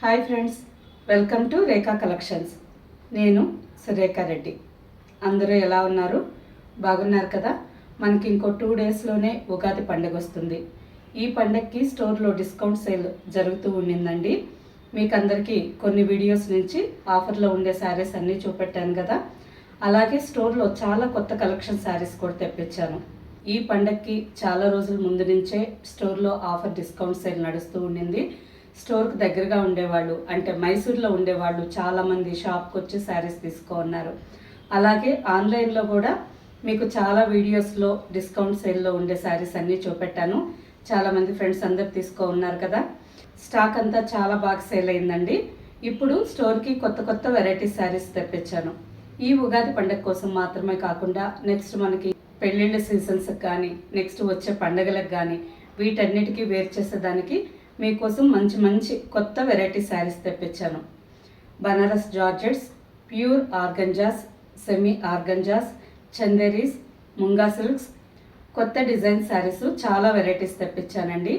Hi friends, welcome to Rekha collections. నేను సురేఖా రెడ్డి. అందరూ ఎలా ఉన్నారు? బాగున్నారు కదా? మనకి ఇంకో 2 డేస్లోనే ఉగాది పండుగ వస్తుంది. ఈ పండగకి స్టోర్లో డిస్కౌంట్ సేల్ జరుగుతూ ఉండిందండి. మీకు అందరికీ కొన్ని వీడియోస్ నుంచి ఆఫర్లో ఉండే శారీస్ అన్నీ చూపెట్టాను కదా. అలాగే స్టోర్లో చాలా కొత్త కలెక్షన్ శారీస్ కూడా తెప్పించాను. ఈ పండగకి చాలా రోజుల ముందు నుంచే స్టోర్లో ఆఫర్ డిస్కౌంట్ సేల్ నడుస్తూ ఉండింది. స్టోర్కి దగ్గరగా ఉండేవాళ్ళు, అంటే మైసూర్లో ఉండేవాళ్ళు చాలామంది షాప్కి వచ్చి శారీస్ తీసుకోన్నారు. అలాగే ఆన్లైన్లో కూడా మీకు చాలా వీడియోస్లో డిస్కౌంట్ సేల్లో ఉండే శారీస్ అన్నీ చూపెట్టాను. చాలామంది ఫ్రెండ్స్ అందరు ఉన్నారు కదా. స్టాక్ అంతా చాలా బాగా సేల్ అయిందండి. ఇప్పుడు స్టోర్కి కొత్త వెరైటీ శారీస్ తెప్పించాను. ఈ ఉగాది పండుగ కోసం మాత్రమే కాకుండా నెక్స్ట్ మనకి పెళ్ళిళ్ళ సీజన్స్కి కానీ, నెక్స్ట్ వచ్చే పండుగలకు కానీ వీటన్నిటికీ వేర్ చేసేదానికి మీకోసం మంచి కొత్త వెరైటీ శారీస్ తెప్పించాను. Banaras georgettes, pure organzas, semi organzas, Chanderis, munga silks, కొత్త డిజైన్ శారీస్ చాలా వెరైటీస్ తెప్పించానండి.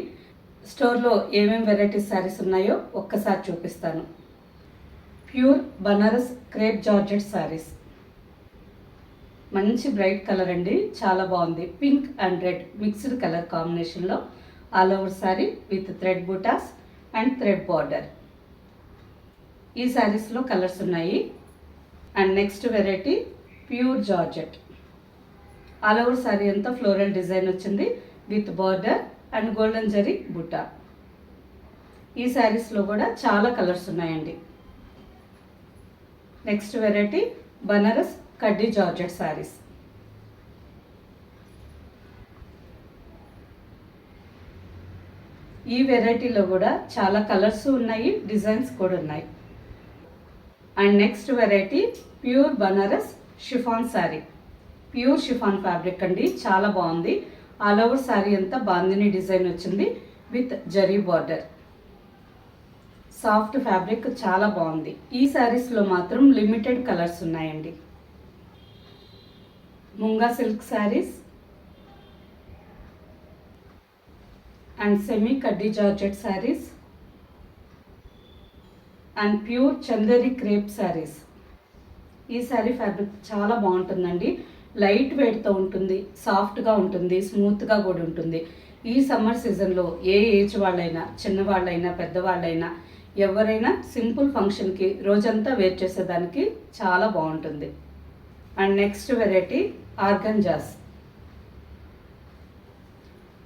స్టోర్లో ఏమేమి వెరైటీస్ శారీస్ ఉన్నాయో ఒక్కసారి చూపిస్తాను. Pure Banaras crepe georgette saris, మంచి బ్రైట్ కలర్ అండి, చాలా బాగుంది. Pink and red mixed colour కాంబినేషన్లో all over sari with thread బూటాస్ అండ్ థ్రెడ్ బార్డర్. ఈ శారీస్లో కలర్స్ ఉన్నాయి. And next variety pure georgette, all over sari అంతా ఫ్లోరల్ డిజైన్ వచ్చింది with border and golden zari బూటా. ఈ శారీస్లో కూడా చాలా కలర్స్ ఉన్నాయండి. నెక్స్ట్ వెరైటీ బనారస్ కడ్డీ జార్జెట్ శారీస్. ఈ వెరైటీలో కూడా చాలా కలర్స్ ఉన్నాయి, డిజైన్స్ కూడా ఉన్నాయి. And next variety pure Banaras chiffon sari, pure chiffon fabric అండి, చాలా బాగుంది. ఆల్ ఓవర్ శారీ అంతా బాందిని డిజైన్ వచ్చింది with zari border. Soft fabric, చాలా బాగుంది. ఈ శారీస్లో మాత్రం లిమిటెడ్ కలర్స్ ఉన్నాయండి. Munga silk saris and semi కడ్డీ georgette saris and pure Chanderi crepe saris. ఈ శారీ ఫ్యాబ్రిక్ చాలా బాగుంటుందండి, లైట్ వెయిట్తో ఉంటుంది, సాఫ్ట్గా ఉంటుంది, స్మూత్గా కూడా ఉంటుంది. ఈ సమ్మర్ సీజన్లో ఏ ఏజ్ వాళ్ళైనా, చిన్నవాళ్ళైనా, పెద్దవాళ్ళైనా, ఎవరైనా సింపుల్ ఫంక్షన్కి రోజంతా వేర్ చేసేదానికి చాలా బాగుంటుంది. And next variety organzas,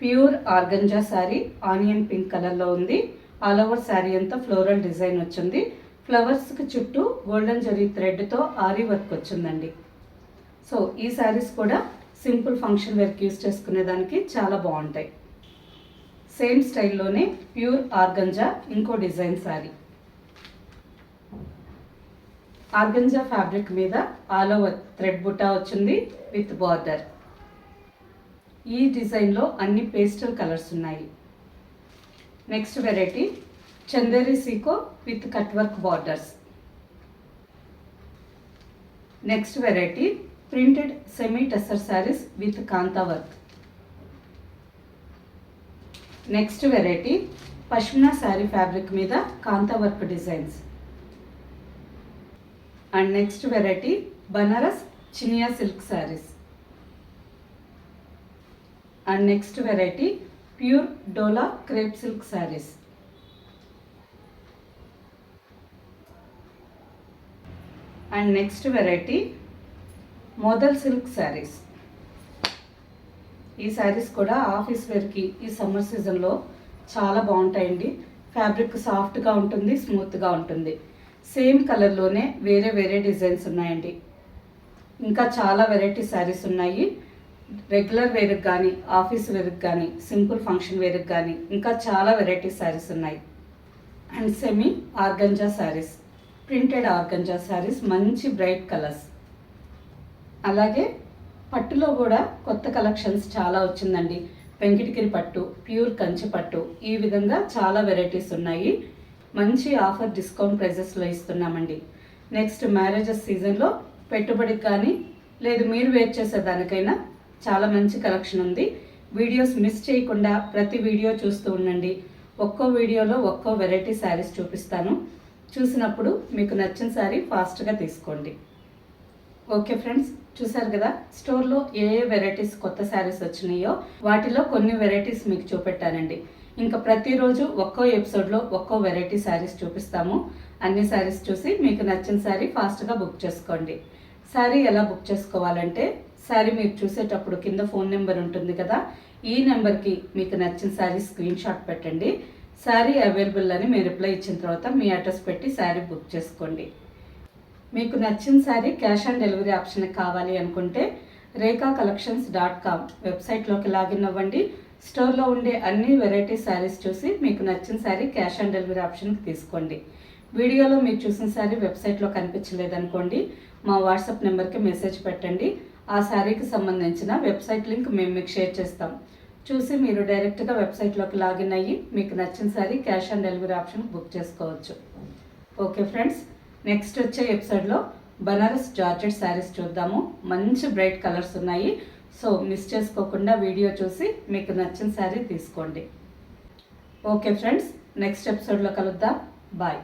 pure organza sari onion pink కలర్లో ఉంది. ఆల్ ఓవర్ శారీ అంతా ఫ్లోరల్ డిజైన్ వచ్చింది. ఫ్లవర్స్కి చుట్టూ గోల్డెన్ జరీ థ్రెడ్తో ఆరీ వర్క్ వచ్చిందండి. సో ఈ శారీస్ కూడా సింపుల్ ఫంక్షన్ వేర్కి యూస్ చేసుకునేదానికి చాలా బాగుంటాయి. సేమ్ స్టైల్లోనే ప్యూర్ ఆర్గంజా ఇంకో డిజైన్ శారీ. ఆర్గంజా ఫ్యాబ్రిక్ మీద ఆల్ ఓవర్ థ్రెడ్ బుట్టా వచ్చింది విత్ బార్డర్. ఈ డిజైన్లో అన్ని పేస్టల్ కలర్స్ ఉన్నాయి. నెక్స్ట్ వెరైటీ చందేరి సీకో with cut work borders. Next variety printed semi tussar saris with kantha work. Next variety pashmina sari fabric మీద kantha work designs. And next variety Banaras చినియా silk saris. And next variety pure dola crepe silk saris. And next variety modal silk saris. ఈ శారీస్ కూడా office వేర్కి ఈ summer సీజన్లో చాలా బాగుంటాయండి. Fabric సాఫ్ట్గా ఉంటుంది, స్మూత్గా ఉంటుంది. సేమ్ కలర్లోనే వేరే డిజైన్స్ ఉన్నాయండి. ఇంకా చాలా వెరైటీ శారీస్ ఉన్నాయి. రెగ్యులర్ వేర్కి కానీ, ఆఫీస్ వేర్కి కానీ, సింపుల్ ఫంక్షన్ వేర్కి కానీ ఇంకా చాలా వెరైటీ శారీస్ ఉన్నాయి. And semi organza saris, printed organza saris, మంచి బ్రైట్ కలర్స్. అలాగే పట్టులో కూడా కొత్త కలెక్షన్స్ చాలా వచ్చిందండి. వెంకటగిరి పట్టు, ప్యూర్ కంచి పట్టు, ఈ విధంగా చాలా వెరైటీస్ ఉన్నాయి. మంచి ఆఫర్ డిస్కౌంట్ ప్రైజెస్లో ఇస్తున్నామండి. నెక్స్ట్ మ్యారేజెస్ సీజన్లో పెట్టుబడికి కానీ, లేదు మీరు వేర్ చేసేదానికైనా చాలా మంచి కలెక్షన్ ఉంది. వీడియోస్ మిస్ చేయకుండా ప్రతి వీడియో చూస్తూ ఉండండి. ఒక్కో వీడియోలో ఒక్కో వెరైటీ శారీస్ చూపిస్తాను. చూసినప్పుడు మీకు నచ్చిన శారీ ఫాస్ట్గా తీసుకోండి. ఓకే ఫ్రెండ్స్, చూసారు కదా స్టోర్లో ఏ వెరైటీస్ కొత్త శారీస్ వచ్చినాయో వాటిలో కొన్ని వెరైటీస్ మీకు చూపెట్టానండి. ఇంకా ప్రతిరోజు ఒక్కో ఎపిసోడ్లో ఒక్కో వెరైటీ శారీస్ చూపిస్తాము. అన్ని శారీస్ చూసి మీకు నచ్చిన శారీ ఫాస్ట్గా బుక్ చేసుకోండి. శారీ ఎలా బుక్ చేసుకోవాలంటే, శారీ మీరు చూసేటప్పుడు కింద ఫోన్ నెంబర్ ఉంటుంది కదా, ఈ నెంబర్కి మీకు నచ్చిన శారీ స్క్రీన్ షాట్ పెట్టండి. శారీ అవైలబుల్ అని మీరు రిప్లై ఇచ్చిన తర్వాత మీ అడ్రస్ పెట్టి శారీ బుక్ చేసుకోండి. మీకు నచ్చిన sari cash on delivery option కావాలి అనుకుంటే rekacollections.com వెబ్సైట్లోకి లాగిన్ అవ్వండి. స్టోర్లో ఉండే అన్ని వెరైటీ శారీస్ చూసి మీకు నచ్చిన శారీ క్యాష్ ఆన్ డెలివరీ ఆప్షన్కి తీసుకోండి. వీడియోలో మీరు చూసిన శారీ వెబ్సైట్లో కనిపించలేదనుకోండి, మా వాట్సాప్ నెంబర్కి మెసేజ్ పెట్టండి. ఆ శారీకి సంబంధించిన వెబ్సైట్ లింక్ మేము మీకు షేర్ చేస్తాం. చూసి మీరు డైరెక్ట్గా వెబ్సైట్లోకి లాగిన్ అయ్యి మీకు నచ్చిన sari cash on delivery option book చేసుకోవచ్చు. ఓకే ఫ్రెండ్స్, నెక్స్ట్ వచ్చే ఎపిసోడ్లో బనారస్ జార్జెట్ శారీస్ చూద్దాము. మంచి బ్రైట్ కలర్స్ ఉన్నాయి. సో మిస్ చేసుకోకుండా వీడియో చూసి మీకు నచ్చిన శారీ తీసుకోండి. ఓకే ఫ్రెండ్స్, నెక్స్ట్ ఎపిసోడ్లో కలుద్దాం. బాయ్.